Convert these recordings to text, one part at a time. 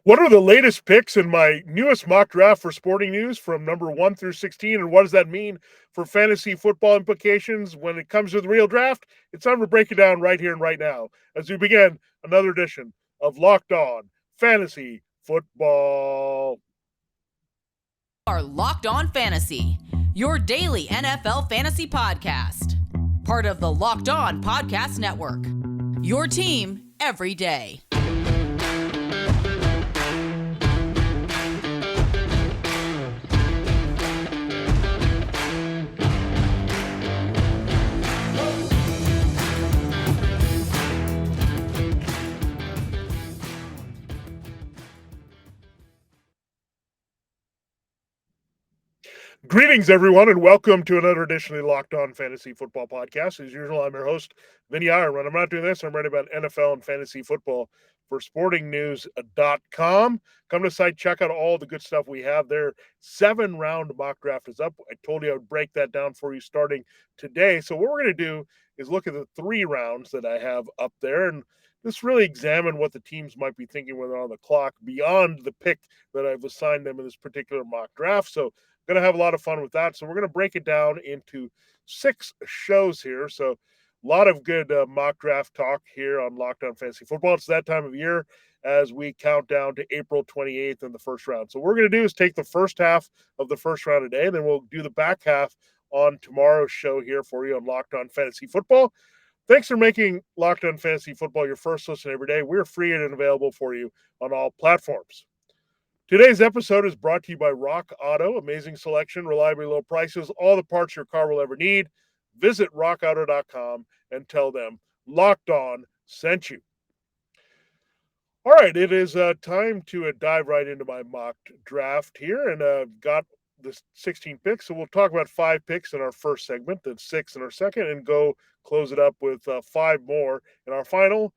What are the latest picks in my newest mock draft for Sporting News from number 1 through 16? And what does that mean for fantasy football implications when it comes to the real draft? It's time to break it down right here and right now as we begin another edition of Locked On Fantasy Football. Are Locked On Fantasy, your daily NFL fantasy podcast. Part of the Locked On Podcast Network. Your team every day. Greetings, everyone, and welcome to another edition of the Locked On Fantasy Football Podcast. As usual, I'm your host, Vinnie Iyer. When I'm not doing this, I'm writing about NFL and fantasy football for sportingnews.com. Come to the site, check out all the good stuff we have there. 7-round mock draft is up. I told you I would break that down for you starting today. So what we're going to do is look at the 3 rounds that I have up there and just really examine what the teams might be thinking when they're on the clock beyond the pick that I've assigned them in this particular mock draft. So going to have a lot of fun with that. So we're going to break it down into 6 shows here. So a lot of good mock draft talk here on Locked On Fantasy Football. It's that time of year as we count down to April 28th in the first round. So what we're going to do is take the first half of the first round today, and then we'll do the back half on tomorrow's show here for you on Locked On Fantasy Football. Thanks for making Locked On Fantasy Football your first listen every day. We're free and available for you on all platforms. Today's episode is brought to you by Rock Auto. Amazing selection, reliably low prices, all the parts your car will ever need. Visit rockauto.com and tell them Locked On sent you. All right, it is time to dive right into my mock draft here, and got the 16 picks. So we'll talk about 5 picks in our first segment, then 6 in our second, and go close it up with 5 more in our final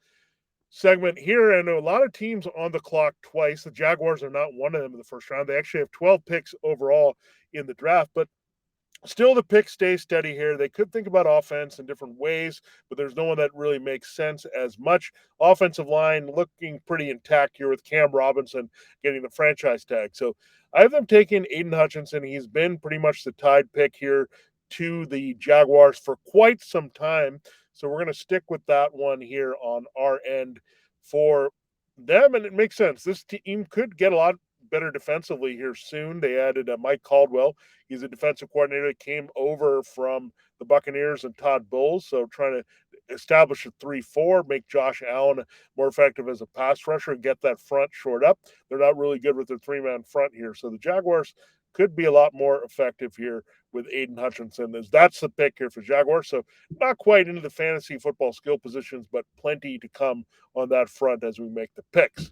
segment here. And a lot of teams on the clock twice. The Jaguars are not one of them in the first round. They actually have 12 picks overall in the draft, but still the picks stay steady here. They could think about offense in different ways, but there's no one that really makes sense as much. Offensive line looking pretty intact here with Cam Robinson getting the franchise tag. So I have them taking Aiden Hutchinson. He's been pretty much the tied pick here to the Jaguars for quite some time. So we're going to stick with that one here on our end for them. And it makes sense. This team could get a lot better defensively here soon. They added Mike Caldwell. He's a defensive coordinator that came over from the Buccaneers and Todd Bowles. So trying to establish a 3-4, make Josh Allen more effective as a pass rusher and get that front shored up. They're not really good with their 3-man front here. So the Jaguars could be a lot more effective here with Aiden Hutchinson. That's the pick here for Jaguars. So not quite into the fantasy football skill positions, but plenty to come on that front as we make the picks.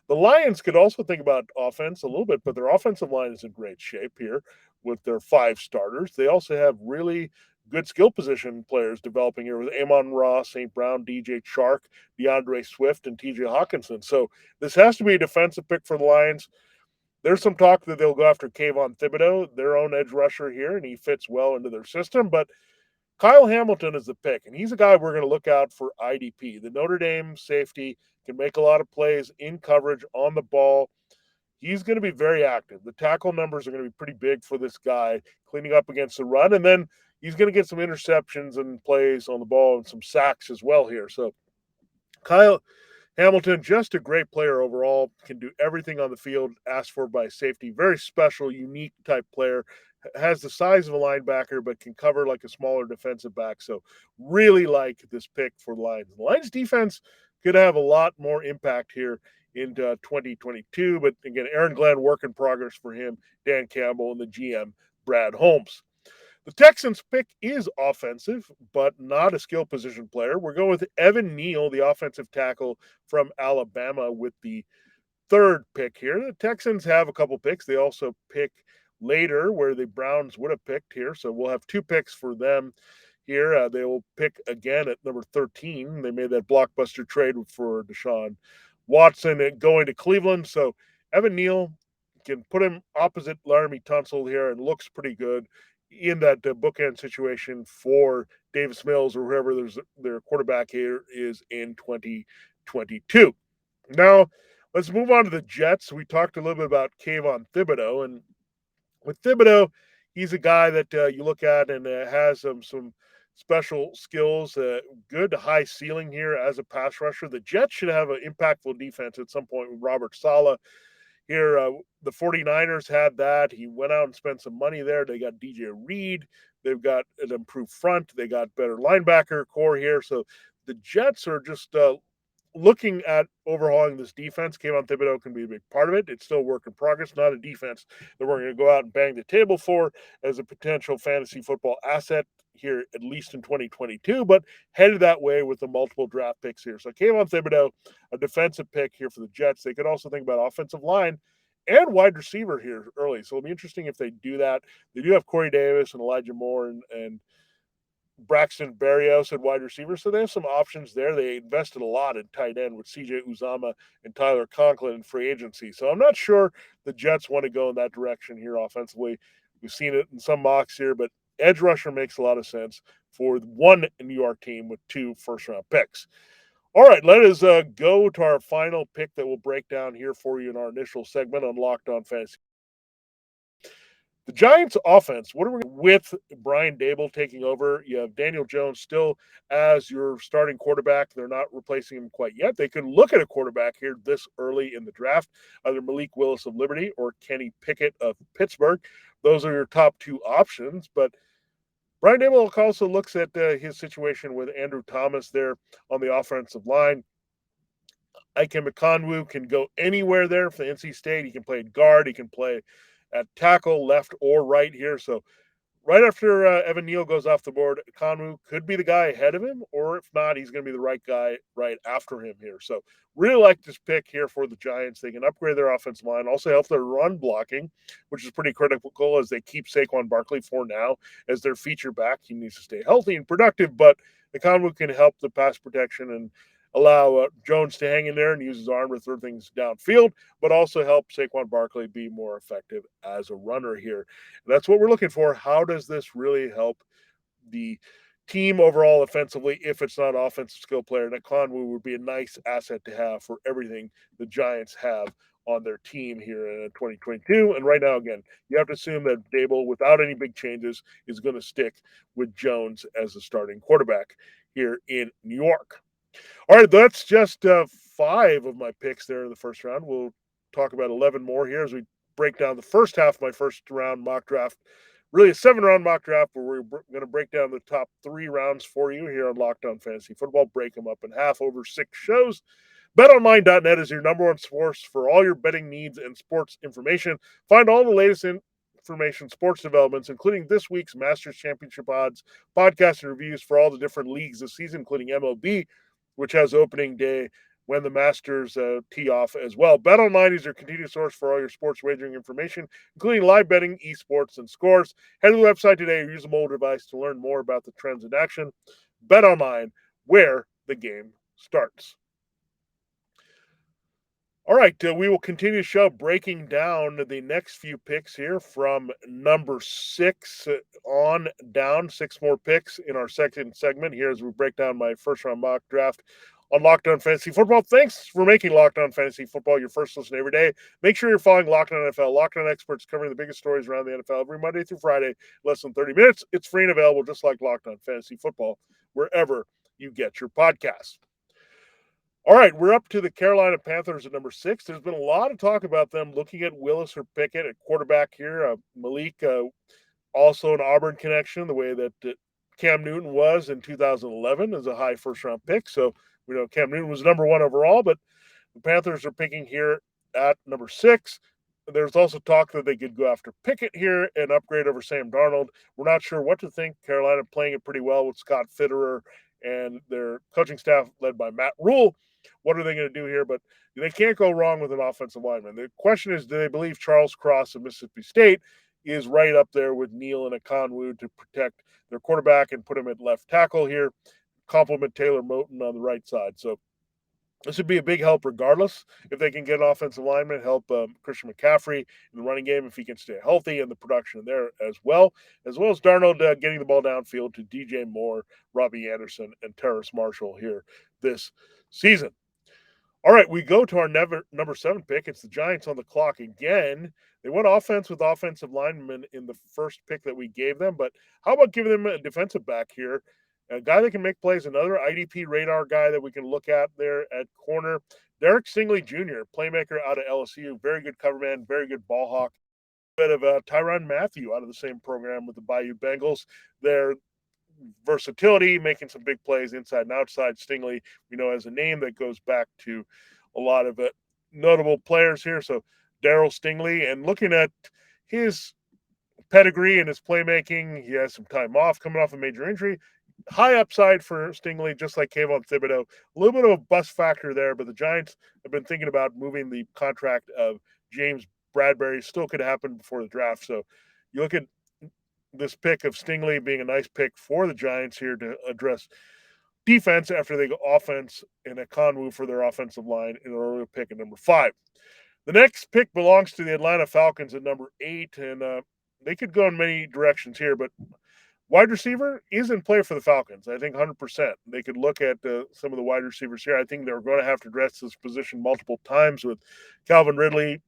The Lions could also think about offense a little bit, but their offensive line is in great shape here with their 5 starters. They also have really good skill position players developing here with Amon Ross, St. Brown, DJ Chark, DeAndre Swift, and TJ Hawkinson. So this has to be a defensive pick for the Lions. There's some talk that they'll go after Kayvon Thibodeau, their own edge rusher here, and he fits well into their system. But Kyle Hamilton is the pick, and he's a guy we're going to look out for IDP. The Notre Dame safety can make a lot of plays in coverage on the ball. He's going to be very active. The tackle numbers are going to be pretty big for this guy, cleaning up against the run. And then he's going to get some interceptions and plays on the ball and some sacks as well here. So Kyle Hamilton, just a great player overall, can do everything on the field asked for by safety. Very special, unique type player. Has the size of a linebacker, but can cover like a smaller defensive back. So really like this pick for the Lions. The Lions defense could have a lot more impact here into 2022. But again, Aaron Glenn, work in progress for him, Dan Campbell, and the GM, Brad Holmes. The Texans pick is offensive, but not a skill position player. We're going with Evan Neal, the offensive tackle from Alabama, with the 3rd pick here. The Texans have a couple picks. They also pick later where the Browns would have picked here. So we'll have 2 picks for them here. They will pick again at number 13. They made that blockbuster trade for Deshaun Watson and going to Cleveland. So Evan Neal can put him opposite Laramie Tunsil here and looks pretty good in that bookend situation for Davis Mills or whoever their quarterback here is in 2022. Now, Let's move on to the Jets. We talked a little bit about Kayvon Thibodeau, and with Thibodeau, he's a guy that you look at and has some special skills, good high ceiling here as a pass rusher. The Jets should have an impactful defense at some point with Robert Saleh. Here, the 49ers had that. He went out and spent some money there. They got DJ Reed. They've got an improved front. They got better linebacker core here. So the Jets are just looking at overhauling this defense. Kayvon Thibodeau can be a big part of it. It's still a work in progress, not a defense that we're going to go out and bang the table for as a potential fantasy football asset here, at least in 2022, but headed that way with the multiple draft picks here. So Kayvon Thibodeau, a defensive pick here for the Jets. They could also think about offensive line and wide receiver here early. So it'll be interesting if they do that. They do have Corey Davis and Elijah Moore and Braxton Berrios at wide receiver. So they have some options there. They invested a lot in tight end with CJ Uzama and Tyler Conklin in free agency. So I'm not sure the Jets want to go in that direction here offensively. We've seen it in some mocks here, but edge rusher makes a lot of sense for one New York team with 2 first-round picks. All right, let us go to our final pick that we'll break down here for you in our initial segment on Locked On Fantasy. The Giants offense, what are we with Brian Dable taking over? You have Daniel Jones still as your starting quarterback. They're not replacing him quite yet. They could look at a quarterback here this early in the draft, either Malik Willis of Liberty or Kenny Pickett of Pittsburgh. Those are your top 2 options, but Brian Dable also looks at his situation with Andrew Thomas there on the offensive line. Ike Ekwonu can go anywhere there for NC State. He can play guard. He can play at tackle, left or right here. So right after Evan Neal goes off the board, Ekwonu could be the guy ahead of him, or if not, he's going to be the right guy right after him here. So really like this pick here for the Giants. They can upgrade their offensive line, also help their run blocking, which is pretty critical as they keep Saquon Barkley for now as their feature back. He needs to stay healthy and productive, but Ekwonu can help the pass protection and allow Jones to hang in there and use his arm to throw things downfield, but also help Saquon Barkley be more effective as a runner here. And that's what we're looking for. How does this really help the team overall offensively if it's not offensive skill player? And Ekwonu would be a nice asset to have for everything the Giants have on their team here in 2022. And right now, again, you have to assume that Dable, without any big changes, is going to stick with Jones as the starting quarterback here in New York. All right, that's just 5 of my picks there in the first round. We'll talk about 11 more here as we break down the first half of my first round mock draft. Really a 7-round mock draft where we're going to break down the top 3 rounds for you here on Locked On Fantasy Football, break them up in half over 6 shows. BetOnline.net is your number one source for all your betting needs and sports information. Find all the latest information, sports developments, including this week's Masters Championship odds, podcasts, and reviews for all the different leagues this season, including MLB, which has opening day when the Masters tee off as well. BetOnline is your continued source for all your sports wagering information, including live betting, esports, and scores. Head to the website today or use a mobile device to learn more about the trends in action. BetOnline, where the game starts. All right, we will continue the show breaking down the next few picks here from number 6 on down. 6 more picks in our second segment here as we break down my first round mock draft on Locked On Fantasy Football. Thanks for making Locked On Fantasy Football your first listen every day. Make sure you're following Locked On NFL. Locked On experts covering the biggest stories around the NFL every Monday through Friday, less than 30 minutes. It's free and available just like Locked On Fantasy Football wherever you get your podcasts. All right, we're up to the Carolina Panthers at number 6. There's been a lot of talk about them looking at Willis or Pickett at quarterback here. Malik, also an Auburn connection, the way that Cam Newton was in 2011 as a high first-round pick. So we know Cam Newton was number 1 overall, but the Panthers are picking here at number 6. There's also talk that they could go after Pickett here and upgrade over Sam Darnold. We're not sure what to think. Carolina playing it pretty well with Scott Fitterer and their coaching staff led by Matt Rule. What are they going to do here? But they can't go wrong with an offensive lineman. The question is, do they believe Charles Cross of Mississippi State is right up there with Neal and Ekwonu to protect their quarterback and put him at left tackle here, complement Taylor Moton on the right side? So this would be a big help regardless if they can get an offensive lineman, help Christian McCaffrey in the running game if he can stay healthy, and the production there as well as Darnold getting the ball downfield to DJ Moore, Robbie Anderson, and Terrace Marshall here this season. All right, we go to our number 7 pick. It's the Giants on the clock again. They went offense with offensive linemen in the first pick that we gave them, but how about giving them a defensive back here? A guy that can make plays, another IDP radar guy that we can look at there at corner. Derek Singley Jr., playmaker out of LSU, very good cover man, very good ball hawk. Bit of Tyrann Mathieu out of the same program with the Bayou Bengals. Their versatility, making some big plays inside and outside. Stingley, we know, has a name that goes back to a lot of notable players here. So Daryl Stingley, and looking at his pedigree and his playmaking, he has some time off, coming off a major injury. High upside for Stingley, just like Kayvon Thibodeau. A little bit of a bust factor there, but the Giants have been thinking about moving the contract of James Bradbury. Still could happen before the draft. So you look at this pick of Stingley being a nice pick for the Giants here to address defense after they go offense and a Conwu for their offensive line in an earlier pick at number 5. The next pick belongs to the Atlanta Falcons at number 8, and they could go in many directions here, but wide receiver is in play for the Falcons. I think 100%. They could look at some of the wide receivers here. I think they're going to have to address this position multiple times with Calvin Ridley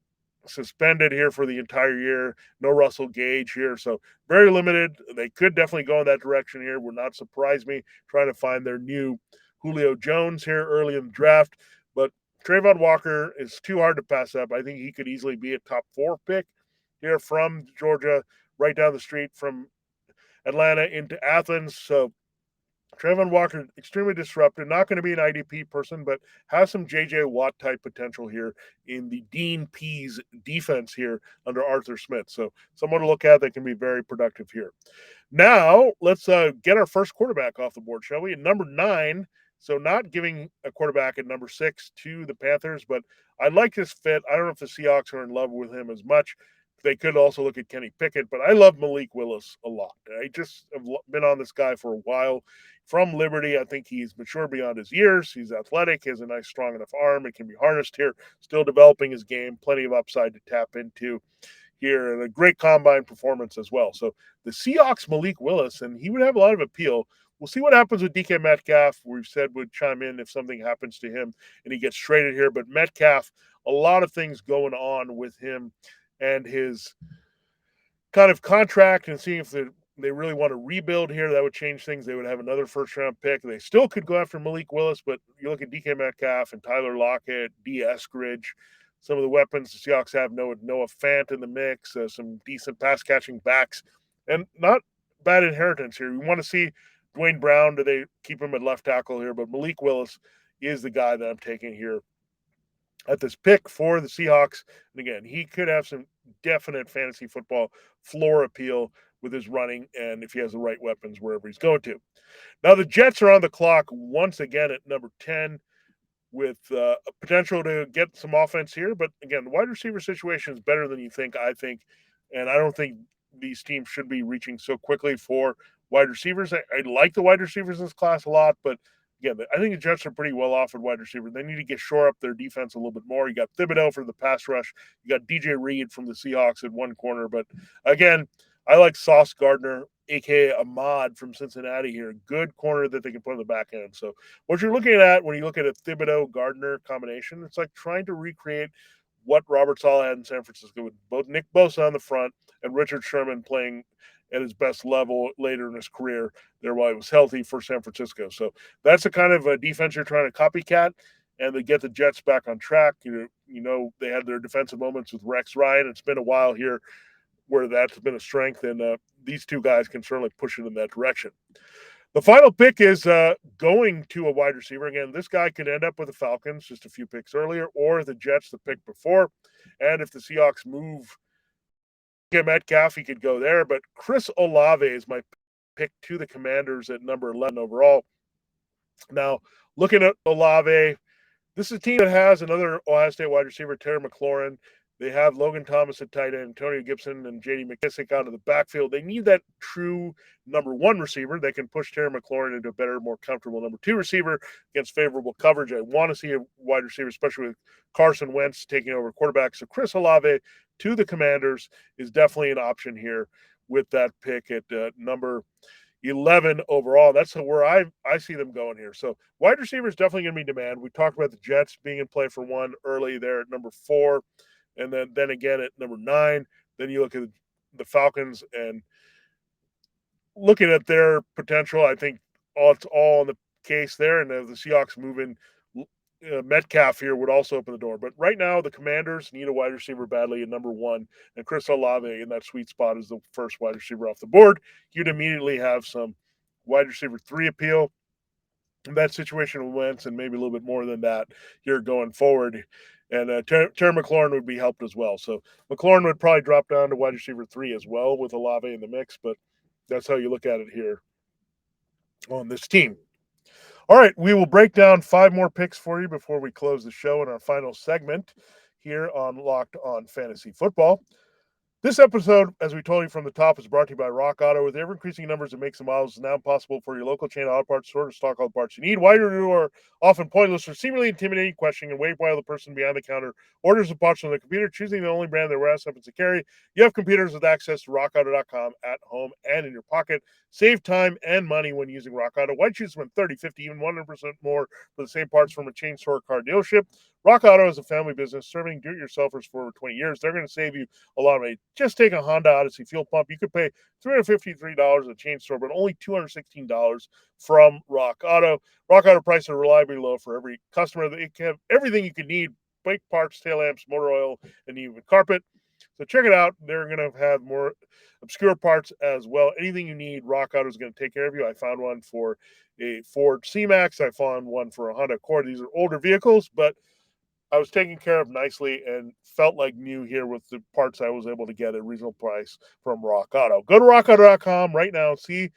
suspended here for the entire year. No Russell Gage here, so very limited. They could definitely go in that direction here. Would not surprise me trying to find their new Julio Jones here early in the draft. But Trayvon Walker is too hard to pass up. I think he could easily be a top 4 pick here from Georgia, right down the street from Atlanta into Athens. So Trayvon Walker, extremely disruptive, not going to be an IDP person, but has some J.J. Watt type potential here in the Dean Pease defense here under Arthur Smith. So someone to look at that can be very productive here. Now, let's get our first quarterback off the board, shall we? At number 9, so not giving a quarterback at number 6 to the Panthers, but I like his fit. I don't know if the Seahawks are in love with him as much. They could also look at Kenny Pickett, but I love Malik Willis a lot. I just have been on this guy for a while. From Liberty, I think he's mature beyond his years. He's athletic, has a nice, strong enough arm. It can be harnessed here. Still developing his game. Plenty of upside to tap into here, and a great combine performance as well. So the Seahawks, Malik Willis, and he would have a lot of appeal. We'll see what happens with DK Metcalf. We've said would chime in if something happens to him and he gets traded here. But Metcalf, a lot of things going on with him and his kind of contract, and seeing if they really want to rebuild here. That would change things. They would have another first-round pick. They still could go after Malik Willis, but you look at DK Metcalf and Tyler Lockett, D. Eskridge, some of the weapons the Seahawks have. Noah Fant in the mix, some decent pass-catching backs, and not bad inheritance here. We want to see Dwayne Brown. Do they keep him at left tackle here? But Malik Willis is the guy that I'm taking here at this pick for the Seahawks. And again, he could have some definite fantasy football floor appeal with his running, and if he has the right weapons wherever he's going to. Now the Jets are on the clock once again at number 10 with a potential to get some offense here. But again, the wide receiver situation is better than you think, I think. And I don't think these teams should be reaching so quickly for wide receivers. I like the wide receivers in this class a lot, but again, I think the Jets are pretty well off at wide receiver. They need to shore up their defense a little bit more. You got Thibodeau for the pass rush. You got DJ Reed from the Seahawks at one corner. But again, I like Sauce Gardner, a.k.a. Ahmad from Cincinnati here. Good corner that they can put on the back end. So what you're looking at when you look at a Thibodeau-Gardner combination, it's like trying to recreate what Robert Saleh had in San Francisco with both Nick Bosa on the front and Richard Sherman playing at his best level later in his career there while he was healthy for San Francisco. So that's the kind of a defense you're trying to copycat, and to get the Jets back on track. You know, they had their defensive moments with Rex Ryan. It's been a while here where that's been a strength, and these two guys can certainly push it in that direction. The final pick is going to a wide receiver. Again, this guy could end up with the Falcons just a few picks earlier, or the Jets the pick before. And if the Seahawks move Metcalf, he could go there. But Chris Olave is my pick to the Commanders at number 11 overall. Now, looking at Olave, this is a team that has another Ohio State wide receiver, Terry McLaurin. They have Logan Thomas at tight end, Antonio Gibson, and J.D. McKissick out of the backfield. They need that true number 1 receiver that can push Terry McLaurin into a better, more comfortable number 2 receiver against favorable coverage. I want to see a wide receiver, especially with Carson Wentz taking over quarterback. So Chris Olave to the Commanders is definitely an option here with that pick at number 11 overall. That's where I see them going here. So wide receiver is definitely going to be demand. We talked about the Jets being in play for one early there at number 4, and then again at number 9. Then you look at the Falcons and looking at their potential. I think it's all in the case there, and the Seahawks moving Metcalf here would also open the door. But right now, the Commanders need a wide receiver badly at number 1, and Chris Olave in that sweet spot is the first wide receiver off the board. You'd immediately have some wide receiver 3 appeal. In that situation with Wentz, and maybe a little bit more than that here going forward. And Terry McLaurin would be helped as well. So McLaurin would probably drop down to wide receiver 3 as well with Olave in the mix, but that's how you look at it here on this team. All right, we will break down 5 more picks for you before we close the show in our final segment here on Locked On Fantasy Football. This episode, as we told you from the top, is brought to you by Rock Auto. With ever-increasing numbers of makes and models, it's now possible for your local chain auto parts store to stock all the parts you need. While you are often pointless or seemingly intimidating questioning and wait while the person behind the counter orders the parts on their computer, choosing the only brand their warehouse happens to carry, you have computers with access to rockauto.com at home and in your pocket. Save time and money when using Rock Auto. Why choose to spend 30, 50, even 100% more for the same parts from a chain store car dealership? Rock Auto is a family business serving do-it-yourselfers for over 20 years. They're going to save you a lot of money. Just take a Honda Odyssey fuel pump. You could pay $353 at the chain store, but only $216 from Rock Auto. Rock Auto prices are reliably low for every customer. They have everything you could need: brake parts, tail lamps, motor oil, and even carpet. So check it out. They're going to have more obscure parts as well. Anything you need, Rock Auto is going to take care of you. I found one for a Ford C-Max. I found one for a Honda Accord. These are older vehicles, but I was taken care of nicely and felt like new here with the parts I was able to get at a reasonable price from Rock Auto. Go to rockauto.com right now and see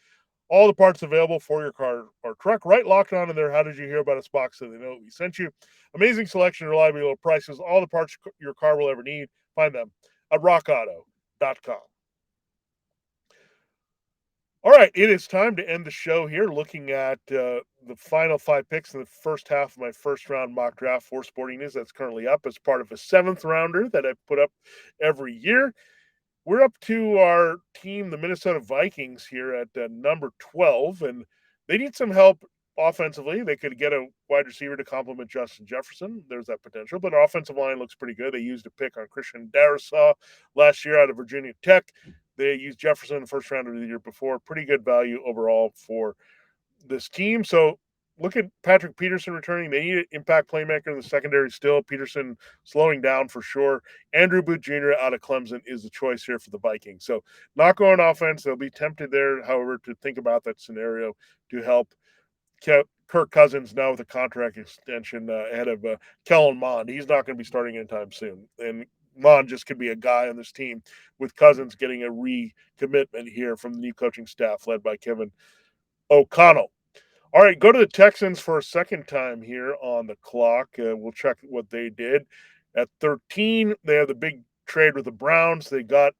all the parts available for your car or truck. Right locked on in there. How did you hear about us box so they know we sent you? Amazing selection, reliably low prices, all the parts your car will ever need. Find them at rockauto.com. All right, it is time to end the show here looking at the final 5 picks in the first half of my first round mock draft for Sporting News. That's currently up as part of a 7th rounder that I put up every year. We're up to our team, the Minnesota Vikings, here at number 12, and they need some help offensively. They could get a wide receiver to complement Justin Jefferson. There's that potential, but our offensive line looks pretty good. They used a pick on Christian Darrisaw last year out of Virginia Tech. They used Jefferson in the first round of the year before. Pretty good value overall for this team. So look at Patrick Peterson returning. They need an impact playmaker in the secondary still. Peterson slowing down for sure. Andrew Booth Jr. out of Clemson is the choice here for the Vikings. So not going offense. They'll be tempted there, however, to think about that scenario to help Kirk Cousins now with a contract extension ahead of Kellen Mond. He's not going to be starting anytime soon. And Mond just could be a guy on this team with Cousins getting a recommitment here from the new coaching staff led by Kevin O'Connell. All right, go to the Texans for a second time here on the clock. We'll check what they did. At 13, they have the big trade with the Browns. They got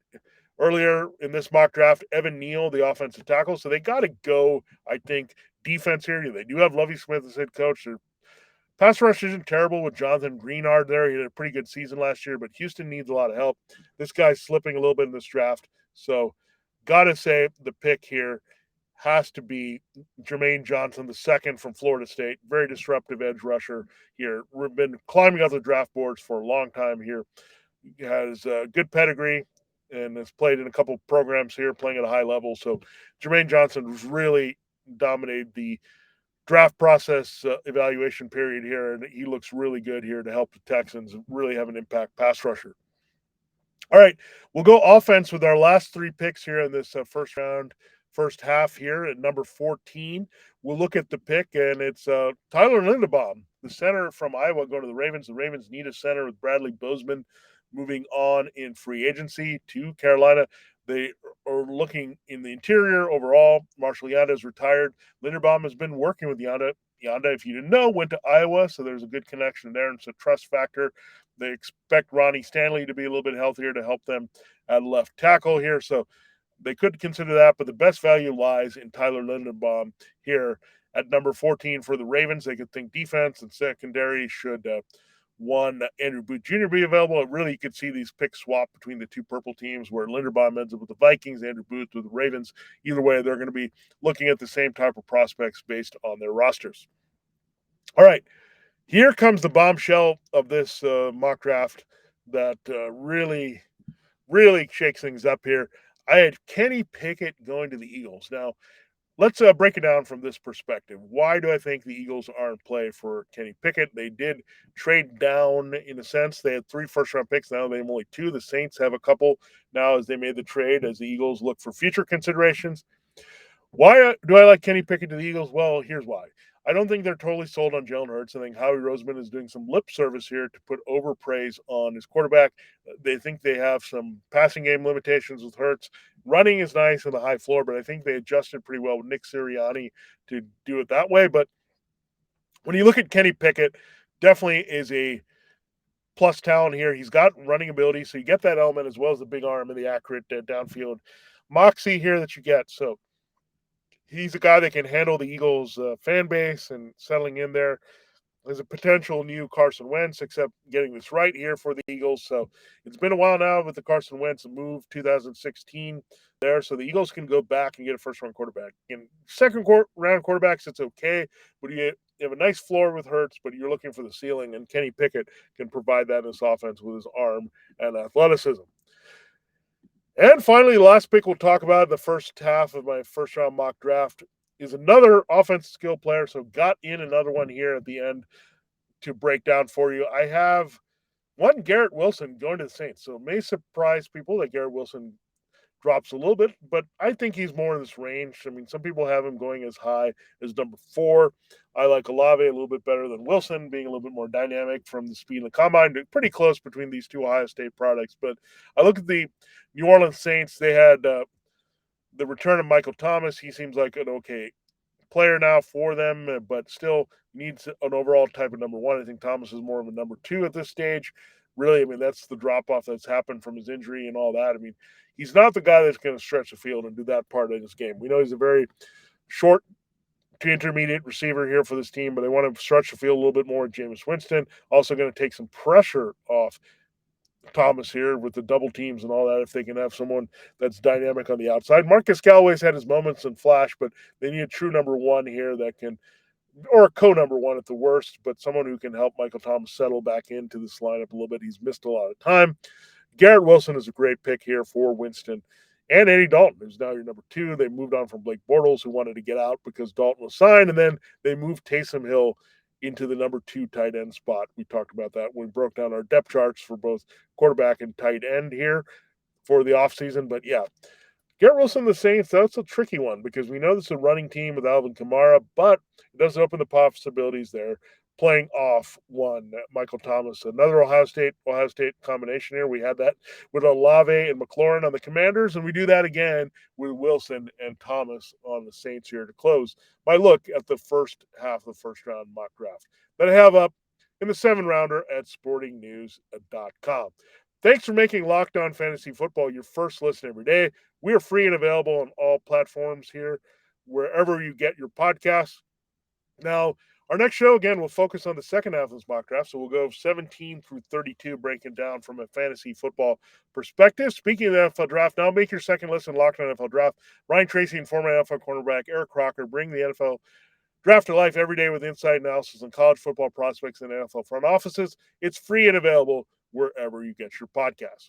earlier in this mock draft Evan Neal, the offensive tackle. So they got to go, I think, defense here. They do have Lovie Smith as head coach. Their pass rush isn't terrible with Jonathan Greenard there. He had a pretty good season last year, but Houston needs a lot of help. This guy's slipping a little bit in this draft. So got to say the pick here has to be Jermaine Johnson, the second from Florida State. Very disruptive edge rusher here. We've been climbing up the draft boards for a long time here. He has a good pedigree and has played in a couple programs here, playing at a high level. So Jermaine Johnson has really dominated the draft process evaluation period here, and he looks really good here to help the Texans really have an impact pass rusher. All right, we'll go offense with our last 3 picks here in this first round, first half here at number 14. We'll look at the pick, and it's Tyler Linderbaum, the center from Iowa, going to the Ravens. The Ravens need a center with Bradley Bozeman moving on in free agency to Carolina. They are looking in the interior overall. Marshall Yanda is retired. Linderbaum has been working with Yanda. Yanda, if you didn't know, went to Iowa, so there's a good connection there, and it's a trust factor. They expect Ronnie Stanley to be a little bit healthier to help them at left tackle here, so they could consider that, but the best value lies in Tyler Linderbaum here at number 14 for the Ravens. They could think defense and secondary should one Andrew Booth Jr. be available. Really, you could see these picks swap between the two purple teams where Linderbaum ends up with the Vikings, Andrew Booth with the Ravens. Either way, they're going to be looking at the same type of prospects based on their rosters. All right, here comes the bombshell of this mock draft that really shakes things up here. I had Kenny Pickett going to the Eagles. Now, let's break it down from this perspective. Why do I think the Eagles are in play for Kenny Pickett? They did trade down in a sense. They had 3 first-round picks. Now they have only 2. The Saints have a couple now as they made the trade, as the Eagles look for future considerations. Why do I like Kenny Pickett to the Eagles? Well, here's why. I don't think they're totally sold on Jalen Hurts. I think Howie Roseman is doing some lip service here to put overpraise on his quarterback. They think they have some passing game limitations with Hurts. Running is nice on the high floor, but I think they adjusted pretty well with Nick Sirianni to do it that way. But when you look at Kenny Pickett, definitely is a plus talent here. He's got running ability, so you get that element as well as the big arm and the accurate downfield moxie here that you get. So he's a guy that can handle the Eagles' fan base and settling in there. There's a potential new Carson Wentz, except getting this right here for the Eagles. So it's been a while now with the Carson Wentz move, 2016 there. So the Eagles can go back and get a first-round quarterback. In second-round quarterbacks, it's okay, but you have a nice floor with Hurts, but you're looking for the ceiling, and Kenny Pickett can provide that in this offense with his arm and athleticism. And finally, the last pick we'll talk about in the first half of my first-round mock draft is another offensive skill player. So got in another one here at the end to break down for you. I have one Garrett Wilson going to the Saints. So it may surprise people that Garrett Wilson drops a little bit, but I think he's more in this range. I mean, some people have him going as high as number 4. I like Olave a little bit better than Wilson, being a little bit more dynamic from the speed of the combine. Pretty close between these two Ohio State products. But I look at the New Orleans Saints. They had the return of Michael Thomas. He seems like an okay player now for them, but still needs an overall type of number 1. I think Thomas is more of a number 2 at this stage. Really, I mean, that's the drop-off that's happened from his injury and all that. I mean, he's not the guy that's going to stretch the field and do that part of his game. We know he's a very short to intermediate receiver here for this team, but they want to stretch the field a little bit more with Jameis Winston. Also going to take some pressure off Thomas here with the double teams and all that, if they can have someone that's dynamic on the outside. Marcus Callaway's had his moments in flash, but they need a true number 1 here that can, or a co-number 1 at the worst, but someone who can help Michael Thomas settle back into this lineup a little bit. He's missed a lot of time. Garrett Wilson is a great pick here for Winston. And Andy Dalton, who's now your number 2. They moved on from Blake Bortles, who wanted to get out because Dalton was signed, and then they moved Taysom Hill into the number 2 tight end spot. We talked about that when we broke down our depth charts for both quarterback and tight end here for the offseason. But yeah, Garrett Wilson, the Saints, that's a tricky one because we know this is a running team with Alvin Kamara, but it does open the possibilities there. Playing off one Michael Thomas, another Ohio State combination here. We had that with Olave and McLaurin on the Commanders, and we do that again with Wilson and Thomas on the Saints here to close my look at the first half of the first round mock draft that I have up in the 7-rounder at sportingnews.com. Thanks for making Locked On Fantasy Football your first listen every day. We are free and available on all platforms here, wherever you get your podcasts. Now, our next show, again, will focus on the second half of this mock draft. So we'll go 17 through 32, breaking down from a fantasy football perspective. Speaking of the NFL draft, now make your second listen Locked On NFL Draft. Ryan Tracy and former NFL cornerback Eric Crocker bring the NFL draft to life every day with insight analysis on college football prospects and NFL front offices. It's free and available wherever you get your podcasts.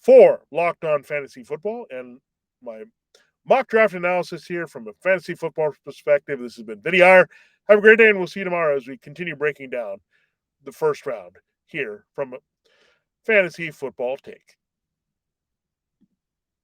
For Locked On Fantasy Football and my mock draft analysis here from a fantasy football perspective, this has been Vinnie Iyer. Have a great day, and we'll see you tomorrow as we continue breaking down the first round here from Fantasy Football Take.